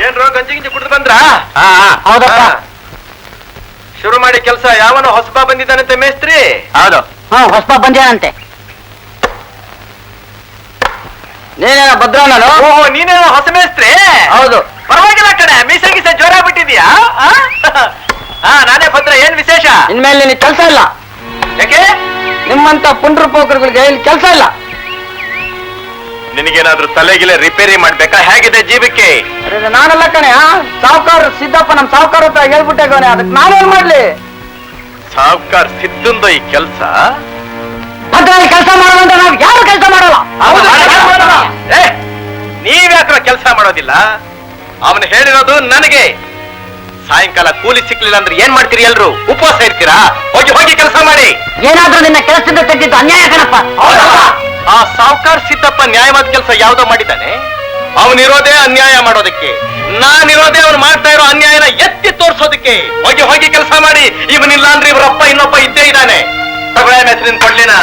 ಏನ್ರೋ ಗಂಜಿ ಗಿಂಜಿ ಕುಡಿದು ಬಂದ್ರ? ಹೌದಪ್ಪ. ಶುರು ಮಾಡಿ ಕೆಲಸ. ಯಾವನೋ ಹೊಸಬ ಬಂದಿದ್ದಾನಂತೆ ಮೇಸ್ತ್ರಿ? ಹೌದು. ಹೊಸಬ ಬಂದೇನಂತೆ. ನೀನೇನ ಭದ್ರಣ್ಣನು? ಓಹೋ, ನೀನೇನೋ ಹೊಸ ಮೇಸ್ತ್ರಿ? ಹೌದು. ಪರವಾಗಿಲ್ಲ ಕಣೆ, ಮೀಸೆ ಗೀಸೆ ಜೋರ ಬಿಟ್ಟಿದ್ಯಾ? ನಾನೇ ಭದ್ರ. ಏನ್ ವಿಶೇಷ? ಇನ್ಮೇಲೆ ನಿನಗೆ ಕೆಲಸ ಇಲ್ಲ. ಯಾಕೆ? ನಿಮ್ಮಂತ ಪುಂಡ್ರು ಪೋಕರುಗಳಿಗೆ ಇಲ್ಲಿ ಕೆಲಸ ಇಲ್ಲ. ನಿನಗೇನಾದ್ರೂ ತಲೆಗಿಲೆ ರಿಪೇರಿ ಮಾಡ್ಬೇಕಾ? ಹೇಗಿದೆ ಜೀವಕ್ಕೆ? ನಾನಲ್ಲ ಕಣೆ, ಸಾವುಕಾರ ಸಿದ್ದಪ್ಪ ನಮ್ ಸಾವುಕಾರ ಹತ್ರ ಹೇಳ್ಬಿಟ್ಟೆ ಕಣೆ. ಅದಕ್ಕೆ ನಾನೇನ್ ಮಾಡ್ಲಿ? ಸಾವುಕಾರ ಸಿದ್ದಂದು ಈ ಕೆಲ್ಸ? ಭದ್ರಲ್ಲಿ ಕೆಲಸ ಮಾಡುವಂತ ನಾವು ಯಾರು ಕೆಲಸ ಮಾಡಲ್ಲ. ನೀವ್ಯಾಕ್ರ ಕೆಲಸ ಮಾಡೋದಿಲ್ಲ? ಅವನು ಹೇಳಿರೋದು ನನಗೆ. ಸಾಯಂಕಾಲ ಕೂಲಿ ಸಿಕ್ಲಿಲ್ಲ ಅಂದ್ರೆ ಏನ್ ಮಾಡ್ತೀರಿ? ಎಲ್ರು ಉಪವಾಸ ಇರ್ತೀರಾ? ಹೋಗಿ ಹೋಗಿ ಕೆಲಸ ಮಾಡಿ. ಏನಾದ್ರೂ ನಿನ್ನ ಕೆಲಸದಿಂದ ತೆಗೆದಿದ್ದು ಅನ್ಯಾಯ ಕಣಪ್ಪ. ಆ ಸಾವುಕಾರ ಸಿದ್ದಪ್ಪ ನ್ಯಾಯವಾದ ಕೆಲಸ ಯಾವ್ದೋ ಮಾಡಿದ್ದಾನೆ. ಅವನಿರೋದೇ ಅನ್ಯಾಯ ಮಾಡೋದಕ್ಕೆ, ನಾನಿರೋದೇ ಅವನು ಮಾಡ್ತಾ ಇರೋ ಅನ್ಯಾಯನ ಎತ್ತಿ ತೋರ್ಸೋದಕ್ಕೆ. ಹೋಗಿ ಹೋಗಿ ಕೆಲಸ ಮಾಡಿ. ಇವನಿಲ್ಲ ಅಂದ್ರೆ ಇವರಪ್ಪ ಇನ್ನೊಬ್ಬ ಇದ್ದೇ ಇದ್ದಾನೆ. ತಗೊಳ್ಳ ಮೇಸ್ತ್ರಿನ ಕೊಡ್ಲಿನ.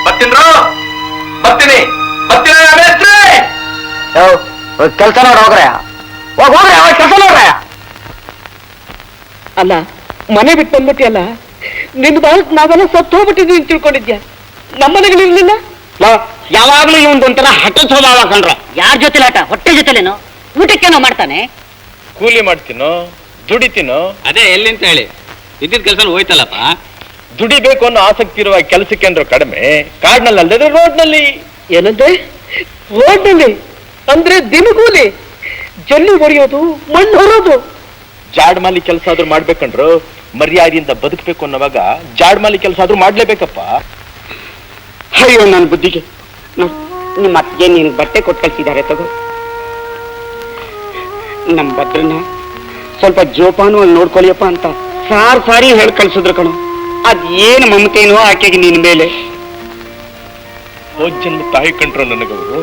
ಬರ್ತೀನ್ರು? ಬರ್ತೀನಿ ಬರ್ತೀನಿ ಮೇಸ್ತ್ರಿ. ಕೆಲಸ ನೋಡ ಹೋಗ್ರೆ, ಹೋಗ್ರೆ ಕೆಲಸ ನೋಡ್ರೆ. ಅಲ್ಲ, ಮನೆ ಬಿಟ್ಟು ಬಂದ್ಬಿಟ್ಟಿಯಲ್ಲ. ನಿನ್ನ ಬಾಳಕ್ ನಾವೆಲ್ಲ ಸತ್ತು ಹೋಗ್ಬಿಟ್ಟಿದ್ವಿ ಅಂತ ತಿಳ್ಕೊಂಡಿದ್ಯಾ? ನಮ್ಮನೆಗಳಿರ್ಲಿಲ್ಲ. ಯಾವಾಗ್ಲೂ ಇವಂದು ಒಂಥರ ಹಠ ಸ್ವಭಾವ ಕಂಡ್ರೆ. ಯಾರ ಜೊತೆ ಆಟ? ಹೊಟ್ಟೆ ಜೊತೆಲೇನೋ ಊಟಕ್ಕೇನೋ ಮಾಡ್ತಾನೆ. ಕೂಲಿ ಮಾಡ್ತೀನೋ ದುಡಿತೀನೋ? ಅದೇ ಎಲ್ಲಿಂತ ಹೇಳಿ ಇದ್ದಿದ್ ಕೆಲಸ ಹೋಯ್ತಲ್ಲಪ್ಪ. ದುಡಿಬೇಕು ಅನ್ನೋ ಆಸಕ್ತಿ ಇರುವ ಕೆಲಸಕ್ಕೆ ಅಂದ್ರೆ ಕಡಿಮೆ. ಕಾಡ್ನಲ್ಲಿ ಅಲ್ಲದೆ ರೋಡ್ನಲ್ಲಿ. ಏನಂದ್ರೆ ರೋಡ್ನಲ್ಲಿ ಅಂದ್ರೆ ದಿನಗೂಲಿ, ಜಲ್ಲಿ ಹೊಡೆಯೋದು, ಮಣ್ಣು ಹೊರೋದು. ಜಾಡ್ಮಾಲಿ ಕೆಲಸ ಆದ್ರೂ ಮಾಡ್ಬೇಕಂಡ್ರು ಮರ್ಯಾದೆಯಿಂದ ಬದುಕಬೇಕು ಅನ್ನೋವಾಗ ಜಾಡ್ಮಾಲಿ ಕೆಲಸ ಆದ್ರೂ ಮಾಡ್ಲೇಬೇಕಪ್ಪ. ಅಯ್ಯೋ ನನ್ನ ಬುದ್ಧಿಗೆ. ನಿಮ್ಮ ಅತ್ತಿಗೆ ನೀನು ಬಟ್ಟೆ ಕೊಟ್ಟು ಕಳ್ಸಿದ್ದಾರೆ, ತಗೋ. ನಮ್ಮ ಭದ್ರನ ಸ್ವಲ್ಪ ಜೋಪಾನವಾಗಿ ನೋಡ್ಕೊಳ್ಳಿಯಪ್ಪ ಅಂತ ಸಾರಿ ಹೇಳಿ ಕಳ್ಸಿದ್ರು ಕಣೋ. ಅದೇನು ಮಮತೇನೋ ಆಕೆಗೆ ನಿನ್ ಮೇಲೆ. ಹೋದ್ ಜನ್ಮ ತಾಯಿ ಕಂಡ್ರು ನನಗವರು.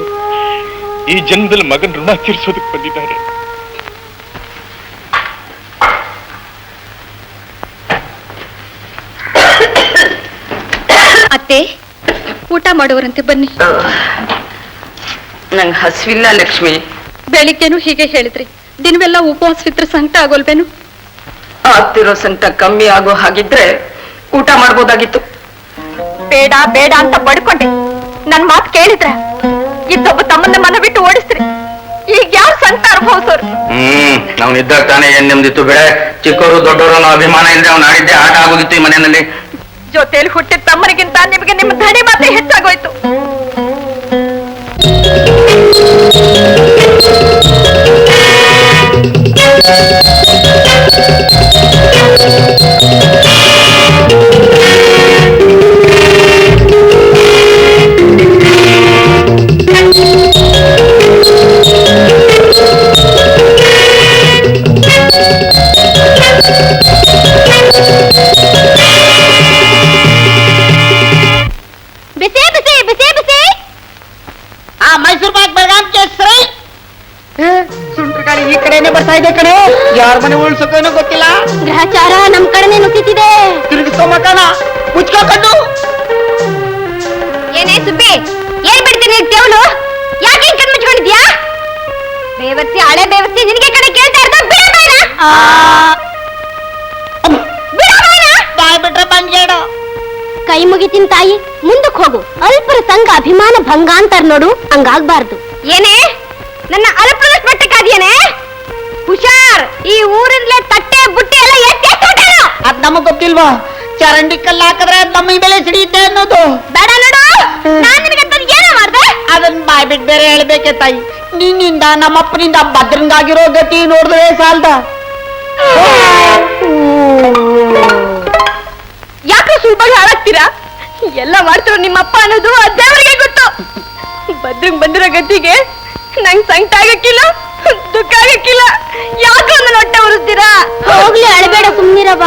ಈ ಜನ್ಮದಲ್ಲಿ ಮಗನ ಋಣ ತೀರ್ಸೋದಕ್ಕೆ ಬಂದಿದ್ದಾರೆ. ಅತ್ತೆ, ಊಟ ಮಾಡುವರಂತೆ ಬನ್ನಿ. ನಂಗೆ ಹಸಿವಿಲ್ಲ ಲಕ್ಷ್ಮಿ. ಬೆಳಿಗ್ಗೆನೂ ಹೀಗೆ ಹೇಳಿದ್ರಿ. ದಿನವೆಲ್ಲ ಉಪವಾಸವಿದ್ರೆ ಸಂಕಟ ಆಗೋಲ್ವೇನು? ಆಗ್ತಿರೋ ಸಂಕಟ ಕಮ್ಮಿ ಆಗೋ ಹಾಗಿದ್ರೆ ಊಟ ಮಾಡ್ಬೋದಾಗಿತ್ತು. ಬೇಡ ಬೇಡ ಅಂತ ಬಡ್ಕೊಂಡೆ. ನನ್ ಮಾತು ಕೇಳಿದ್ರ ಇದ್ದೊಬ್ಬ ತಮ್ಮನ್ನ ಮನ ಬಿಟ್ಟು ಓಡಿಸ್ರಿ. ಈಗ ಯಾವ ಸಂಕಟ ಅನುಭವಿಸೋರು? ನಾವು ಇದ್ದಾಗ ತಾನೇ ಏನ್ ನೆಮ್ಮದಿತ್ತು ಬೇಡ. ಚಿಕ್ಕವರು ದೊಡ್ಡವರು ಅನ್ನೋ ಅಭಿಮಾನ ಇಲ್ಲದೆ ಅವ್ನು ಆಡಿದ್ದೆ ಆಟ ಆಗೋಗಿತ್ತು ಈ ಮನೆಯಲ್ಲಿ. ಜೊತೆಯಲ್ಲಿ ಹುಟ್ಟಿದ ತಮ್ಮನಿಗಿಂತ ನಿಮಗೆ ನಿಮ್ಮ ಧಣಿ ಮಾತೆ ಹೆಚ್ಚಾಗೋಯ್ತು. ಬಿಸಿ ಬಿಸಿ ಬಿಸಿ ಬಿಸಿ. ಮೈಸೂರು ಪಾಕ್ ಬೆಳಗಾಂ ಕೇಸರಿ. ಸುಂಟ್ರ ಗಾಳಿ ಈ ಕಡೆನೆ ಬರ್ತಾ ಇದೆ ಕಣೆ. ಯಾರ ಮನೆ ಉಳ್ಸೋಕೇನೋ ಗೊತ್ತಿಲ್ಲ. ಗ್ರಹಚಾರ ನಮ್ ಕಡೆನೆ ನುಗ್ಗುತ್ತಿದೆ. ತಿರುಗಿಸೋ ಮಕಣ ಮುಚ್ಕೊಂಡು. ಏನೇ ಸುಬ್ಬಿ, ಏನ್ ಬಿಡ್ತೀನಿ ದೇವನು? ಯಾಕೆ ಹಿಂಗ್ ಕಣ್ ಮುಚ್ಕೊಂಡಿದ್ಯಾ? ಬೇವರ್ಸಿ, ಹಳೆ ಬೇವರ್ಸಿ, ನಿನಗೆ ಕಡೆ ಕೇಳ್ತಾ ಇರ್ತ. ಬಿಡ ಬೇಡ, ಬಿಡ ಬೇಡ. ಬಾಯ್ ಬಿಟ್ರೆ ಬಂದ್ಗೇಡು. ಕೈ ಮುಗಿತೀನಿ ತಾಯಿ, ಮುಂದಕ್ಕೆ ಹೋಗು. ಅಲ್ಪರ ಸಂಘ ಅಭಿಮಾನ ಭಂಗ ಅಂತಾರ ನೋಡು, ಹಂಗಾಗ್ಬಾರ್ದು. ಏನೇ ನನ್ನ ಅಲ್ಪರದಷ್ಟು ಮಟ್ಟಕ್ಕಾದ್ಯೇನೆ? ಹುಷಾರ್, ಈ ಊರಿಂದಲೇ ತಟ್ಟೆ ಬುಟ್ಟಿ ಎಲ್ಲ ಎತ್ತಿ. ಅದ್ ನಮಗ್ ಗೊತ್ತಿಲ್ವಾ? ಚರಂಡಿ ಕಲ್ಲು ಹಾಕಿದ್ರೆ ಅದ್ ನಮ್ಮ ಬೆಲೆ ಸಿಡಿಯುತ್ತೆ ಅನ್ನೋದು. ಬೇಡ ನೋಡು, ನಾನ್ ನಿನಗೆ ಏನೋ ಮಾಡ್ದೆ? ಅದನ್ನ ಬಾಯ್ ಬಿಟ್ಟು ಬೇರೆ ಹೇಳ್ಬೇಕೆ ತಾಯಿ. ನಿನ್ನಿಂದ ನಮ್ಮಪ್ಪನಿಂದ ಭದ್ರಂಗಾಗಿರೋ ಗತಿ ನೋಡಿದ್ರೆ ಸಾಲ್ದ. ಯಾಕೆ ಸುಳ್ಬಾಗಿ ಹಾಳಾಗ್ತೀರಾ? ಎಲ್ಲ ಮಾಡ್ತಿರೋ ನಿಮ್ಮಪ್ಪ ಅನ್ನೋದು ಆ ದೇವರಿಗೆ ಗೊತ್ತು. ಭದ್ರಂಗ್ ಬಂದಿರೋ ಗತಿಗೆ ನಂಗ್ ಸಂಕಟ ಆಗಕ್ಕಿಲ್ಲ, ದುಃಖ ಆಗಕ್ಕಿಲ್ಲ. ಯಾಕೆ ನನ್ನ ಹೊಟ್ಟೆ ಉರಿಸ್ತೀರಾ? ಹೋಗ್ಲಿ, ಅಳಬೇಡ, ಸುಮ್ನಿರವ.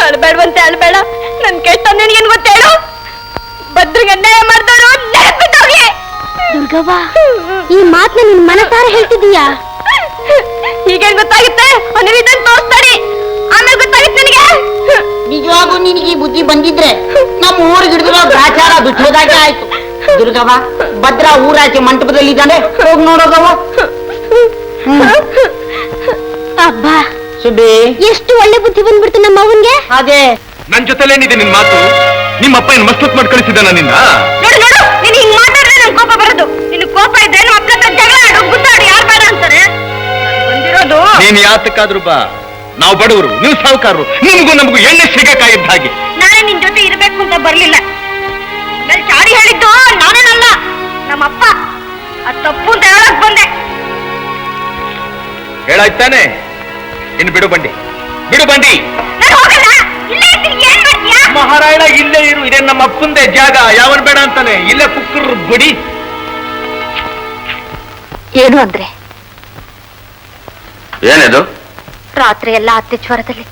ಅಳಬೇಡವಂತೆ ಅಳಬೇಡ. ನನ್ ಕೆಟ್ಟ ನಿನಗೇನ್ ಗೊತ್ತೇಳು? ಭದ್ರಂಗ್ ಅನ್ಯಾಯ ಮಾಡ್ದವರು ನೆನಪಿದ್ದವ್ರಿಗೆ. ದುರ್ಗವ್ವ, ಈ ಮಾತನ್ನ ನಿನ್ ಮನಸಾರ ಹೇಳ್ತಿದೀಯಾ? ಹೀಗೇನ್ ಗೊತ್ತಾಗುತ್ತೆ? ಅನಿವಿದನ್ ತೋರಿಸ್ತಾಡಿ, ಆಮೇಲೆ ಗೊತ್ತಾಗುತ್ತೆ ನಿನಗೆ. ನಿಜವಾಗೂ ನಿನಗೆ ಈ ಬುದ್ಧಿ ಬಂದಿದ್ರೆ ನಮ್ಮ ಊರಿಗೆ ಹಿಡಿದಿರೋ ಗ್ರಾಚಾರ ಬಿಟ್ಟೋದಾಗೆ ಆಯ್ತು. ದುರ್ಗವ್ವ, ಭದ್ರ ಊರಾಚೆ ಮಂಟಪದಲ್ಲಿ ಇದ್ದಾನೆ, ಹೋಗಿ ನೋಡೋಗವ್ವ. ಸುಬ್ಬಿ ಎಷ್ಟು ಒಳ್ಳೆ ಬುದ್ಧಿ ಬಂದ್ಬಿಡ್ತು ನಮ್ಮ ಅವನ್ಗೆ. ಅದೇ ನನ್ ಜೊತೆಲೇನಿದೆ ನಿನ್ ಮಾತು? ನಿಮ್ಮಪ್ಪ ಏನ್ ಮಸ್ತತ್ ಮಾಡಿ ಕಳಿಸಿದಾನ ನಿನ್ನ? ನೋಡು ನೋಡು, ನೀನ್ ಹಿಂಗ್ ಮಾತಾಡಿದ್ರೆ ನನ್ ಕೋಪ ಬರೋದು. ನಿನ್ ಕೋಪ ಇದ್ರೆ ನಮ್ಮ ಅಪ್ಪ ಹತ್ರ ಜಗಳ ಆಡು, ಗುದ್ದಾಡು, ಯಾರು ಬೇಡ ಅಂತಾರೆ? ಬಂದಿರೋದು ನೀನ್ ಯಾತಕ್ಕಾದ್ರೂ ಬಾ, ನಾವು ಬಡವರು, ನೀವು ಸಾಹುಕಾರರು, ನಿಮ್ಗೂ ನಮಗೂ ಎಣ್ಣೆ ಸಿಗಕ್ಕಾಗಿದ್ದ ಹಾಗೆ. ನಾನೇ ನಿನ್ ಜೊತೆ ಇರ್ಬೇಕು ಅಂತ ಬರ್ಲಿಲ್ಲ. ಮೇಲೆ ಚಾಡಿ ಹೇಳಿದ್ದು ನಾನೇನಲ್ಲ, ನಮ್ಮಪ್ಪ. ಅದ್ ತಪ್ಪು ಅಂತ ಹೇಳಕ್ ಬಂದೆ. ಹೇಳಾಯ್ತಾನೆ? ಇನ್ನು ಬಿಡು ಬಂಡಿ, ಬಿಡು ಬಂಡಿ. ನಾನು ಹೋಗಲ್ಲ, ಇಲ್ಲೇ ಇರ್ತೀನಿ, ಏನ್ ಮಾಡ್ತೀಯಾ? ಮಹಾರಾಯಣ ಇಲ್ಲೇ ಇರು, ಇದೇ ನಮ್ಮ ಅಪ್ಪಂದೆ ಜಾಗ, ಯಾವನ್ ಬೇಡ ಅಂತಾನೆ. ಇಲ್ಲೇ ಕುಕ್ಕರ್ ಬಿಡಿ. ಏನು ಅಂದ್ರೆ ಏನಿದು? ರಾತ್ರಿ ಎಲ್ಲ ಅತ್ತೆ ಜ್ವರದಲ್ಲಿ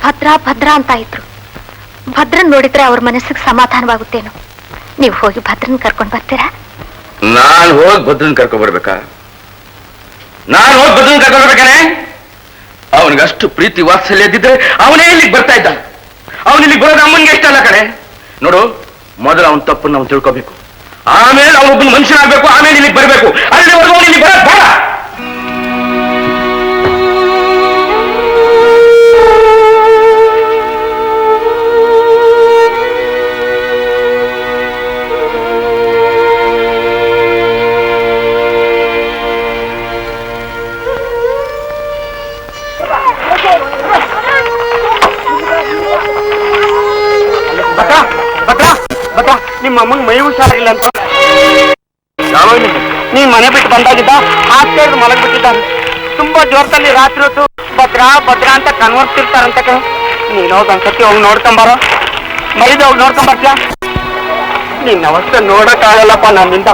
ಭದ್ರಾ ಭದ್ರಾ ಅಂತ ಇದ್ರು. ಭದ್ರನ್ ನೋಡಿದ್ರೆ ಅವ್ರ ಮನಸ್ಸಿಗೆ ಸಮಾಧಾನವಾಗುತ್ತೇನೋ. ನೀವು ಹೋಗಿ ಭದ್ರನ್ ಕರ್ಕೊಂಡ್ ಬರ್ತೀರಾ? ನಾನು ಹೋಗಿ ಭದ್ರನ್ ಕರ್ಕೊಬರ್ಬೇಕಾ? ನಾನು ಹೋಗಿ ಭದ್ರನ್ ಕರ್ಕೊಬರ್ಬೇಕಾನೆ? ಅವನಿಗಷ್ಟು ಪ್ರೀತಿ ವಾತ್ಸಲ್ಯ ಇದ್ದಿದ್ರೆ ಅವನೇ ಇಲ್ಲಿಗೆ ಬರ್ತಾ ಇದ್ದ. ಅವನು ಇಲ್ಲಿಗೆ ಬರೋದು ಅಮ್ಮನಿಗೆ ಇಷ್ಟ ಅಲ್ಲ ಕಣೆ. ನೋಡು, ಮೊದಲು ಅವನ ತಪ್ಪನ್ನು ನಾವು ತಿಳ್ಕೋಬೇಕು, ಆಮೇಲೆ ಅವನೊಬ್ಬನ ಮನುಷ್ಯನಾಗಬೇಕು, ಆಮೇಲೆ ಇಲ್ಲಿಗೆ ಬರಬೇಕು. ಅಲ್ಲಿವರೆಗೂ ಅವನು ಇಲ್ಲಿಗೆ ಬರೋದು ಬೇಡ. ನಿಮ್ಮ ಅಮ್ಮಂಗ್ ಮೈ ಹುಷಾರಿಲ್ಲ ಅಂತ ನೀನ್ ಮನೆ ಬಿಟ್ಟು ಬಂದಾಗಿದ್ದ ಹಾಸ್ಟೆಲ್ ಮಲಗ್ ಬಿಟ್ಟಿದ್ದಾನೆ. ತುಂಬಾ ಜೋರದಲ್ಲಿ ರಾತ್ರಿ ಹೊತ್ತು ಭದ್ರಾ ಭದ್ರಾ ಅಂತ ಕನ್ವರ್ತಿರ್ತಾರಂತ. ನೀನ್ ಹೋಗ್ ಒಂದ್ಸತಿ ಹೋಗಿ ನೋಡ್ಕೊಂಬಾರೋ, ಮೈದು ಹೋಗಿ ನೋಡ್ಕೊಂಬರ್ತೀಯ? ನಿನ್ನ ಅವಸ್ಥೆ ನೋಡಕ್ಕಾಗಲ್ಲಪ್ಪ ನನ್ನಿಂದ.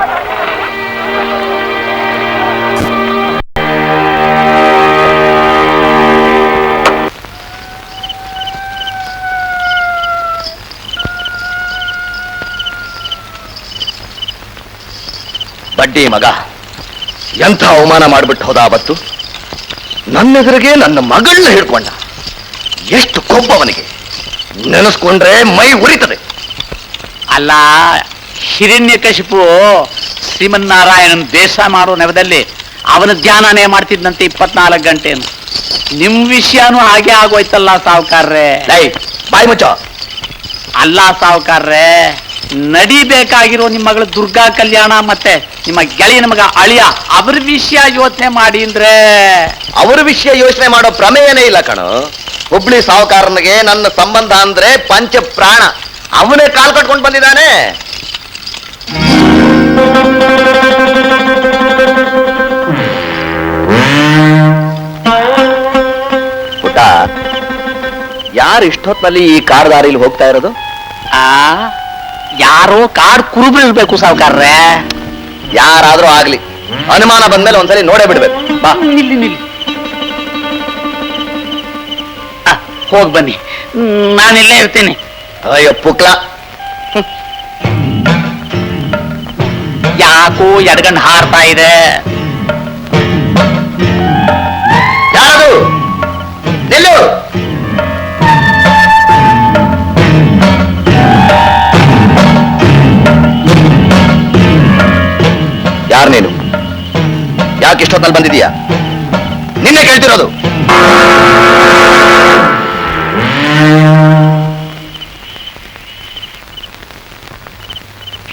ಬಡ್ಡಿ ಮಗ ಎಂಥ ಅವಮಾನ ಮಾಡ್ಬಿಟ್ಟು ಹೋದ ಅವತ್ತು. ನನ್ನೆದುರಿಗೆ ನನ್ನ ಮಗಳನ್ನ ಹಿಡ್ಕೊಂಡ. ಎಷ್ಟು ಕೊಬ್ಬವನಿಗೆ, ನೆನೆಸ್ಕೊಂಡ್ರೆ ಮೈ ಉರಿತದೆ. ಅಲ್ಲ, ಹಿರಣ್ಯಕಶಿಪು ಶ್ರೀಮನ್ನಾರಾಯಣನ್ ದೇಶ ಮಾಡೋ ನೆವದಲ್ಲಿ ಅವನ ಧ್ಯಾನನೇ ಮಾಡ್ತಿದ್ದಂತೆ 24 ಗಂಟೆನು. ನಿಮ್ ವಿಷಯನೂ ಹಾಗೆ ಆಗೋಯ್ತಲ್ಲ ಸಾವುಕಾರ್ರೆ. ಬಾಯಿ ಮುಚ್ಚ. ಅಲ್ಲ ಸಾವುಕಾರ್ರೆ, ನಡಿಬೇಕಾಗಿರೋ ನಿಮ್ಮ ಮಗಳು ದುರ್ಗಾ ಕಲ್ಯಾಣ ಮತ್ತೆ ನಿಮ್ಮ ಗೆಳೆಯನ ಮಗ ಅಳಿಯ ಅವ್ರ ವಿಷಯ ಯೋಚನೆ ಮಾಡಿ ಅಂದ್ರೆ. ಅವರ ವಿಷಯ ಯೋಚನೆ ಮಾಡೋ ಪ್ರಮೇಯನೇ ಇಲ್ಲ ಕಣೋ. ಹುಬ್ಳಿ ಸಾಹುಕಾರನಿಗೆ ನನ್ನ ಸಂಬಂಧ ಅಂದ್ರೆ ಪಂಚ ಪ್ರಾಣ. ಅವನೇ ಕಾಲ್ ಕಟ್ಕೊಂಡು ಬಂದಿದ್ದಾನೆ. ಪುಟ್ಟ, ಯಾರು ಇಷ್ಟೊತ್ತಿನಲ್ಲಿ ಈ ಕಾರ್ ದಾರಿಲಿ ಹೋಗ್ತಾ ಇರೋದು? ಯಾರೋ ಕಾಡ್ ಕುರುಬರು ಇರ್ಬೇಕು ಸಾವುಕಾರ್ರೆ. ಯಾರಾದ್ರೂ ಆಗ್ಲಿ, ಅನುಮಾನ ಬಂದ್ಮೇಲೆ ಒಂದ್ಸಲಿ ನೋಡೇ ಬಿಡ್ಬೇಕು. ಬಾ, ನಿಲ್ಲಿ ನಿಲ್ಲಿ. ಹೋಗ್ ಬನ್ನಿ, ನಾನಿಲ್ಲೇ ಇರ್ತೀನಿ. ಅಯ್ಯೋ ಪುಕ್ಲ, ಯಾಕೋ ಎಡಗಂಡ್ ಹಾರ್ತಾ ಇದೆ. ಯಾರದು? ನಿಲ್ಲು. ಯಾರು ನೀನು? ಯಾಕೆ ಇಷ್ಟೊತ್ತಲ್ಲಿ ಬಂದಿದೀಯಾ? ನಿನ್ನೆ ಕೇಳ್ತಿರೋದು.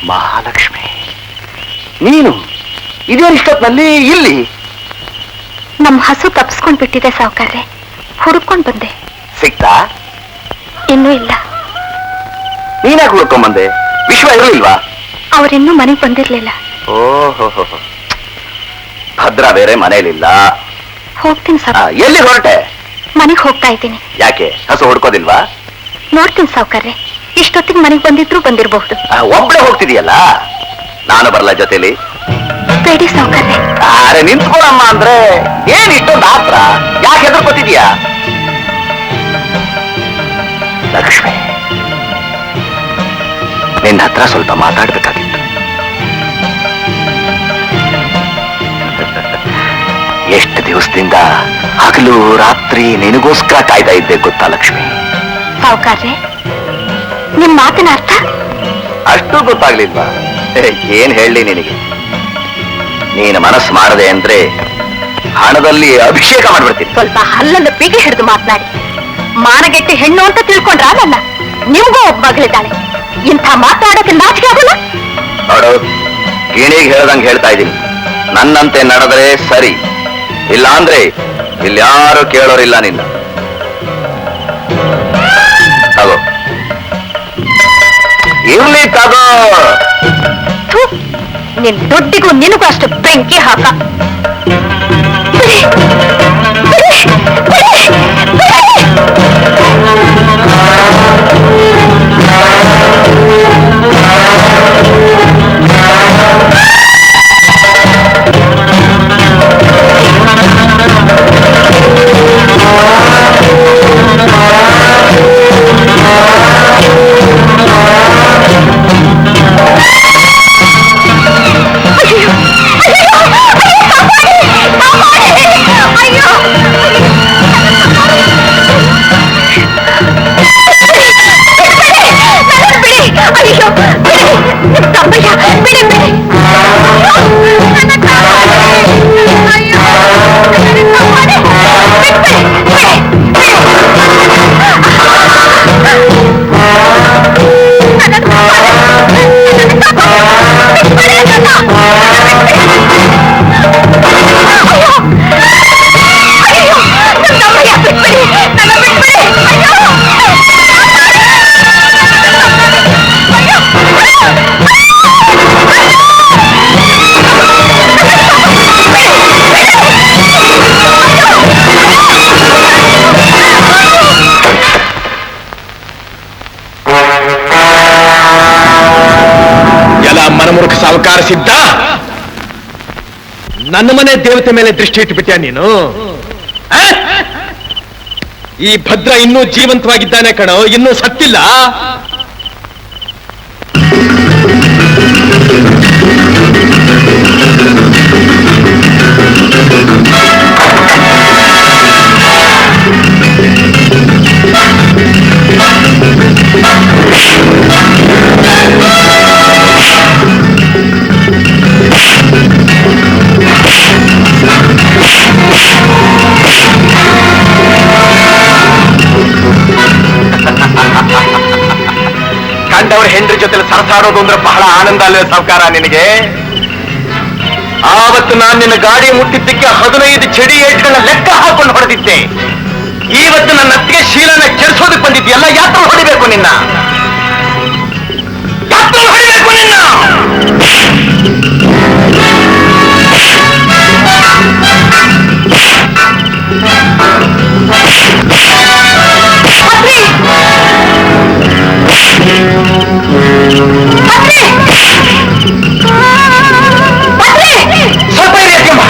ಮಹಾಲಕ್ಷ್ಮಿ, ನೀನು ಇದೇ ಇಷ್ಟೊತ್ತಿನಲ್ಲಿ ಇಲ್ಲಿ? ನಮ್ ಹಸು ತಪ್ಸ್ಕೊಂಡ್ ಬಿಟ್ಟಿದೆ ಸಾವುಕಾರ್ರೆ, ಹುಡುಕೊಂಡ್ ಬಂದೆ. ಸಿಕ್ತಾ? ಇನ್ನೂ ಇಲ್ಲ. ನೀನ್ಯಾಕೆ ಹುಡ್ಕೊಂಬಂದೆ? ವಿಶ್ವ ಇರಲಿಲ್ವಾ? ಅವ್ರಿನ್ನೂ ಮನೆಗ್ ಬಂದಿರ್ಲಿಲ್ಲ. ಓಹೋ, ಭದ್ರಾ ಬೇರೆ ಮನೇಲಿಲ್ಲ. ಹೋಗ್ತೀನಿ ಸಾವ್. ಎಲ್ಲಿ ಹೊರಟೆ? ಮನೆಗ್ ಹೋಗ್ತಾ ಇದ್ದೀನಿ. ಯಾಕೆ, ಹಸು ಹುಡ್ಕೋದಿಲ್ವಾ? ನೋಡ್ತೀನಿ ಸಾವುಕಾರ್ರೆ, ಇಷ್ಟೊತ್ತಿಗೆ ಮನೆಗ್ ಬಂದಿದ್ರು ಬಂದಿರಬಹುದು. ಒಬ್ಳೆ ಹೋಗ್ತಿದೀಯಲ್ಲ, ನಾನು ಬರಲ್ಲ ಜೊತೆಲಿ? ಬೇಡಿ ಸಾವುಕಾರ್ರೆ. ಅರೆ ನಿಂತ್ಕೊಳಮ್ಮ ಅಂದ್ರೆ ಏನ್ ಇಷ್ಟೊಂದು ಆತ್ರ? ಯಾಕೆ ಹೆದರ್ಕೋತಿದೀಯಾ? ಲಕ್ಷ್ಮಿ, ನಿನ್ನ ಹತ್ರ ಸ್ವಲ್ಪ ಮಾತಾಡ್ಬೇಕಾಗಿತ್ತು. ಎಷ್ಟು ದಿವಸದಿಂದ ಹಗಲು ರಾತ್ರಿ ನಿನಗೋಸ್ಕರ ಕಾಯ್ತಾ ಇದ್ದೆ ಗೊತ್ತಾ ಲಕ್ಷ್ಮಿ? ಸಾವುಕಾರ್ರೆ, ನಿಮ್ ಮಾತಿನ ಅರ್ಥ? ಅಷ್ಟು ಗೊತ್ತಾಗ್ಲಿಲ್ವಾ? ಏನ್ ಹೇಳಿ ನಿನಗೆ? ನೀನು ಮನಸ್ಸು ಮಾಡದೆ ಅಂದ್ರೆ ಹಣದಲ್ಲಿ ಅಭಿಷೇಕ ಮಾಡ್ಬಿಡ್ತೀನಿ. ಸ್ವಲ್ಪ ಹಲ್ಲನ್ನು ಪೀಟಿ ಹಿಡಿದು ಮಾತನಾಡಿ. ಮಾನಗೆಟ್ಟಿ ಹೆಣ್ಣು ಅಂತ ತಿಳ್ಕೊಂಡ್ರ ನನ್ನ ನಿಮ್ಗೂ ಒಬ್ಬ ಮಗಳಿದ್ದಾಳೆ. ಇಂಥ ಮಾತಾಡೋಕೆ ನಾಚಿಕೆ ಆಗೋಲ್ಲ? ನೋಡು, ಗಿಣಿಗೆ ಹೇಳ್ದಂಗೆ ಹೇಳ್ತಾ ಇದ್ದೀನಿ, ನನ್ನಂತೆ ನಡೆದರೆ ಸರಿ, ಇಲ್ಲ ಅಂದ್ರೆ ಇಲ್ಲಿ ಯಾರು ಕೇಳೋರಿಲ್ಲ ನಿನ್ನ. ತಗೋ, ಇರ್ಲಿ ತಗೋ. ಥು, ನಿನ್ ದುಡ್ಡಿಗೂ ನಿನಗೂ ಅಷ್ಟು ಬೆಂಕಿ ಹಾಕ. ಬಿಡಿ, ಬಿಡಿ, ಬಿಡಿ, ಬಿಡಿ. ಮನಮೂರ್ಖ ಸಾವುಕಾರ ಸಿದ್ಧ, ನನ್ನ ಮನೆ ದೇವತೆ ಮೇಲೆ ದೃಷ್ಟಿ ಇಟ್ಟುಬಿಟ್ಯಾ ನೀನು? ಈ ಭದ್ರ ಇನ್ನೂ ಜೀವಂತವಾಗಿದ್ದಾನೆ ಕಣೋ, ಇನ್ನೂ ಸತ್ತಿಲ್ಲ. ಕಂಡವ್ರ ಹೆಂಡ್ರಿ ಜೊತೆ ಸರಸಾಡೋದು ಅಂದ್ರೆ ಬಹಳ ಆನಂದ ಅಲ್ಲ ಸಾವುಕಾರ ನಿನಗೆ? ಆವತ್ತು ನಾನು ನಿನ್ನ ಗಾಡಿ ಮುಟ್ಟಿದ್ದಕ್ಕೆ 15 ಚಡಿ ಏಟ್ಗಳನ್ನ ಲೆಕ್ಕ ಹಾಕೊಂಡು ಹೊಡೆದಿದ್ದೆ. ಇವತ್ತು ನನ್ನ ಅತ್ತಿಗೆ ಶೀಲನ ಕೆಡಿಸೋದಕ್ಕೆ ಬಂದಿದ್ಯಲ್ಲ, ಯಾತ್ರ ಹೊಡಿಬೇಕು ನಿನ್ನ, ಯಾತ್ರ ಹೊಡಿಬೇಕು ನಿನ್ನ. ಸ್ವಲ್ಪ ಇರಿ ಅಕ್ಕಮ್ಮ.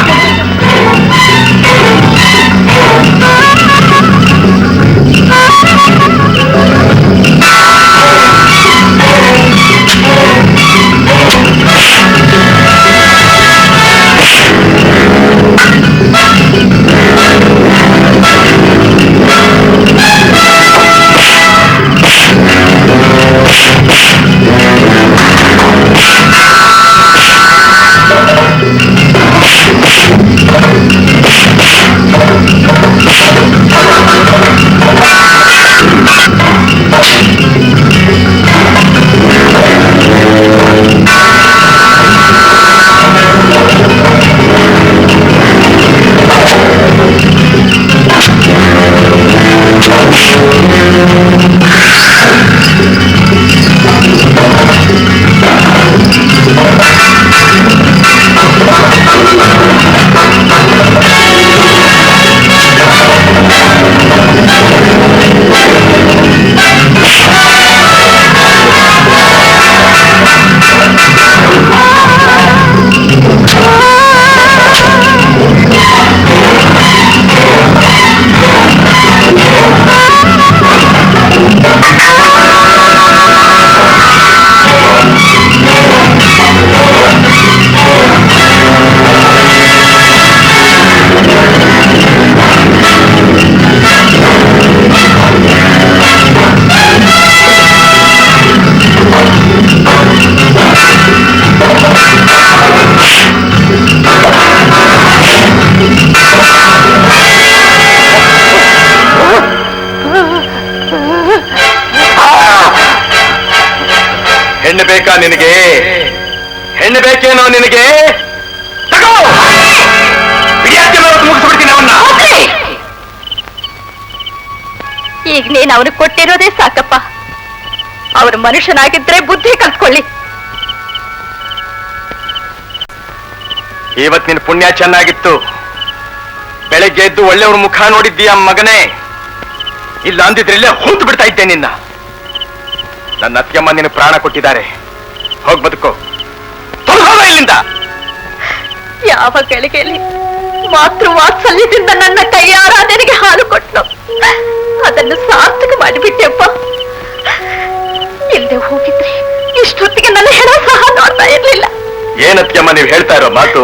ಬೇಕಾ ನಿನಗೆ? ಹೆಣ್ಣು ಬೇಕೇನೋ ನಿನಗೆ? ತಗೋ, ಮುಗಿಸ್ಬಿಡ್ತೀನಿ ಅವನ್ನ. ಈಗ ನೀನ್ ಅವ್ರಿಗೆ ಕೊಟ್ಟಿರೋದೇ ಸಾಕಪ್ಪ. ಅವ್ರ ಮನುಷ್ಯನಾಗಿದ್ರೆ ಬುದ್ಧಿ ಕಲ್ತ್ಕೊಳ್ಳಿ. ಇವತ್ ನಿನ್ ಪುಣ್ಯ ಚೆನ್ನಾಗಿತ್ತು. ಬೆಳಗ್ಗೆ ಎದ್ದು ಒಳ್ಳೆಯವ್ರ ಮುಖ ನೋಡಿದ್ದೀಯ ಮಗನೇ. ಇಲ್ಲ ಅಂದಿದ್ರೆ ಇಲ್ಲೇ ಹೂತು ಬಿಡ್ತಾ ಇದ್ದೆ ನಿನ್ನ. ನನ್ನ ಅತ್ಯಮ್ಮ ನಿನ್ನ ಪ್ರಾಣ ಕೊಟ್ಟಿದ್ದಾರೆ. ಹೋಗ್ ಬದುಕೋ, ತೊಲಗೋಗ ಇಲ್ಲಿಂದ. ಯಾವ ಗಳಿಗೆಯಲ್ಲಿ ಮಾತೃ ವಾತ್ಸಲ್ಯದಿಂದ ನನ್ನ ಕೈಯಾರ ನಿನಗೆ ಹಾಲು ಕೊಟ್ಟು ಅದನ್ನು ಸಾರ್ಥಕ ಮಾಡಿಬಿಟ್ಟೆಪ್ಪ. ಇಲ್ಲದೆ ಹೋಗಿದ್ರೆ ಇಷ್ಟೊತ್ತಿಗೆ ನನ್ನ ಹೆಣ ಸಹ ನೋಡ್ತಾ ಇರ್ಲಿಲ್ಲ. ಏನತ್ಯಮ್ಮ ನೀವು ಹೇಳ್ತಾ ಇರೋ ಮಾತು?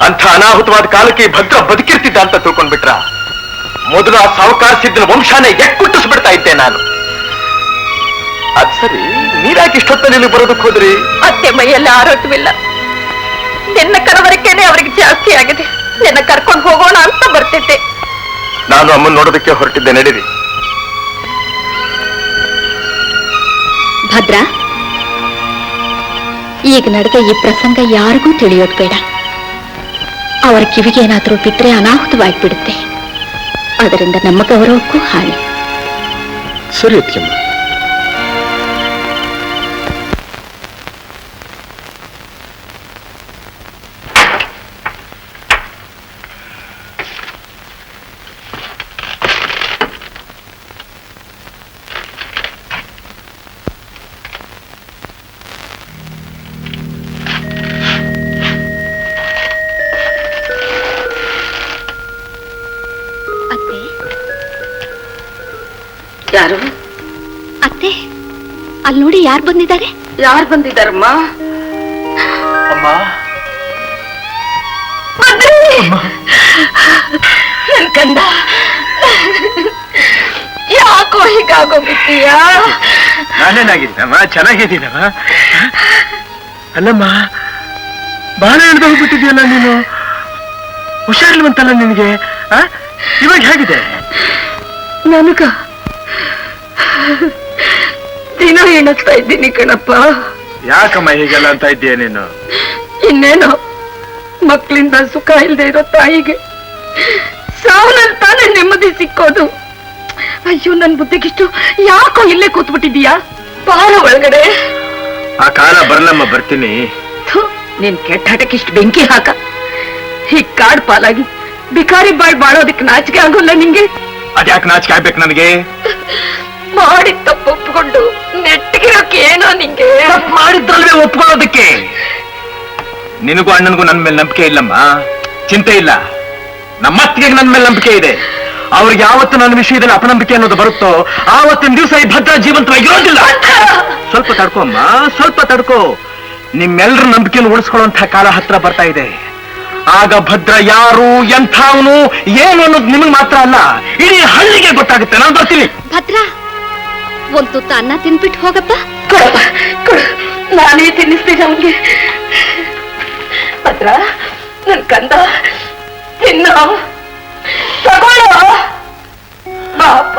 ಅಂಥ ಅನಾಹುತವಾದ ಕಾಲಕ್ಕೆ ಈ ಭದ್ರ ಬದುಕಿರ್ತಿದ್ದ ಅಂತ ತಿಳ್ಕೊಂಡ್ಬಿಟ್ರ? ಮೊದಲು ಆ ಸಾವುಕಾರ ಸಿದ್ದನ ವಂಶಾನೇ ಎಕ್ಕುಟ್ಟಿಸ್ಬಿಡ್ತಾ ಇದ್ದೆ ನಾನು. ಅದ್ ಸರಿ, ನೀರಾಕಿ ಇಷ್ಟೊತ್ತಲ್ಲಿ ಇಲ್ಲಿ ಬರೋದಕ್ಕೆ ಹೋದ್ರಿ? ಅತ್ತೆ ಮೈಯಲ್ಲಿ ಆರೋಗ್ಯವಿಲ್ಲ. ನಿನ್ನ ಕರವರಿಕೆನೆ ಅವರಿಗೆ ಜಾಸ್ತಿ ಆಗಿದೆ. ನಿನ್ನ ಕರ್ಕೊಂಡು ಹೋಗೋಣ ಅಂತ ಬರ್ತಿದ್ದೆ. ನಾನು ಅಮ್ಮನ್ ನೋಡೋದಕ್ಕೆ ಹೊರಟಿದ್ದೆ, ನಡೀರಿ. ಭದ್ರ, ಈಗ ನಡೆದ ಈ ಪ್ರಸಂಗ ಯಾರಿಗೂ ತಿಳಿಯೋದು ಬೇಡ. ಅವರ ಕಿವಿಗೆ ಏನಾದರೂ ಬಿದ್ದರೆ ಅನಾಹುತವಾಗಿಬಿಡುತ್ತೆ. ಅದರಿಂದ ನಮ್ಮ ಗೌರವಕ್ಕೂ ಹಾನಿ. ಸರಿ ಅತ್ಯಮ್ಮ. ಯಾರು? ಅತ್ತೆ, ಅಲ್ಲಿ ನೋಡಿ ಯಾರು ಬಂದಿದ್ದಾರೆ? ಯಾರು ಬಂದಿದ್ದಾರಮ್ಮ? ಅಮ್ಮ, ನನ್ ಕಂದ, ಯಾಕೋ ಹೀಗಾಗೋಗ್ಬಿಟ್ಟೀಯಾ? ನಾನೇನಾಗಿದ್ದೀನಮ್ಮ? ಚೆನ್ನಾಗಿದ್ದೀನಮ್ಮ. ಅಲ್ಲಮ್ಮ, ಬಾಳ ಹಿಡ್ದು ಹೋಗ್ಬಿಟ್ಟಿದ್ಯಲ್ಲ ನೀನು. ಹುಷಾರಿಲ್ವಂತಲ್ಲ ನಿನಗೆ? ಇವಾಗ ಹೇಗಿದೆ? ನನಗ ದಿನ ಎಣಿಸ್ತಾ ಇದ್ದೀನಿ ಕಣಪ್ಪ. ಯಾಕಮ್ಮ ಹೀಗೆಲ್ಲ ಅಂತ ಇದ್ದೀಯ ನೀನು? ಇನ್ನೇನೋ ಮಕ್ಕಳಿಂದ ಸುಖ ಇಲ್ಲದೆ ಇರೋ ತಾಯಿಗೆ ಸಾವನಲ್ಲಿ ತಾನೇ ನೆಮ್ಮದಿ ಸಿಕ್ಕೋದು. ಅಯ್ಯೋ, ನನ್ ಬುದ್ಧಿಗಿಷ್ಟು ಯಾಕೋ ಇಲ್ಲೇ ಕೂತ್ಬಿಟ್ಟಿದೀಯಾ? ಬಾರ ಒಳಗಡೆ. ಆ ಕಾಲ ಬರ್ಲಮ್ಮ, ಬರ್ತೀನಿ. ನೀನ್ ಕೆಟ್ಟಾಟಕ್ಕಿಷ್ಟು ಬೆಂಕಿ ಹಾಕ. ಹೀಗ್ ಕಾಡ್ ಪಾಲಾಗಿ ಬಿಕಾರಿ ಬಾಳ್ ಬಾಳೋದಕ್ಕೆ ನಾಚಿಕೆ ಆಗೋಲ್ಲ ನಿಂಗೆ? ಅದ್ಯಾಕೆ ನಾಚಿಕೆ ಆಗ್ಬೇಕು ನನಗೆ? ಮಾಡಿ ತಪ್ಪು ಒಪ್ಪಿಕೊಂಡು ನೆಟ್ಟಿಗಿರೋಕೆ ಏನೋ ನಿಂಗೆ? ಮಾಡಿದ್ರಲ್ವೇ ಒಪ್ಕೊಳ್ಳೋದಕ್ಕೆ. ನಿನಗೂ ಅಣ್ಣನಿಗೂ ನನ್ನ ಮೇಲೆ ನಂಬಿಕೆ ಇಲ್ಲಮ್ಮ. ಚಿಂತೆ ಇಲ್ಲ, ನಮ್ಮ ಅತ್ತಿಗೆ ನನ್ನ ಮೇಲೆ ನಂಬಿಕೆ ಇದೆ. ಅವ್ರಿಗೆ ಯಾವತ್ತು ನನ್ನ ವಿಷಯದಲ್ಲಿ ಅಪನಂಬಿಕೆ ಅನ್ನೋದು ಬರುತ್ತೋ ಆವತ್ತಿನ ದಿವಸ ಈ ಭದ್ರ ಜೀವಂತವಾಗಿರೋದಿಲ್ಲ. ಸ್ವಲ್ಪ ತಡ್ಕೋ ಅಮ್ಮ, ಸ್ವಲ್ಪ ತಡ್ಕೋ. ನಿಮ್ಮೆಲ್ಲರ ನಂಬಿಕೆಯನ್ನು ಉಳಿಸ್ಕೊಳ್ಳುವಂತಹ ಕಾಲ ಹತ್ರ ಬರ್ತಾ ಇದೆ. ಆಗ ಭದ್ರ ಯಾರು, ಎಂಥವನು, ಏನು ಅನ್ನೋದು ನಿಮಗೆ ಮಾತ್ರ ಅಲ್ಲ, ಇಡೀ ಹಳ್ಳಿಗೆ ಗೊತ್ತಾಗುತ್ತೆ. ನಾನು ಬರ್ತೀನಿ. ಭದ್ರ, ಒಂದು ತುತ್ತ ಅನ್ನ ತಿನ್ಬಿಟ್ಟು ಹೋಗಪ್ಪ. ಕೊಡಪ್ಪ, ಕೊಡು, ನಾನೇ ತಿನ್ನಿಸ್ತೀನಿ ಅವನಿಗೆ. ಭದ್ರ, ನನ್ ಕಂದ, ತಿನ್ನೋ, ತಗೊಳ್ಳೋ, ಪಾಪ.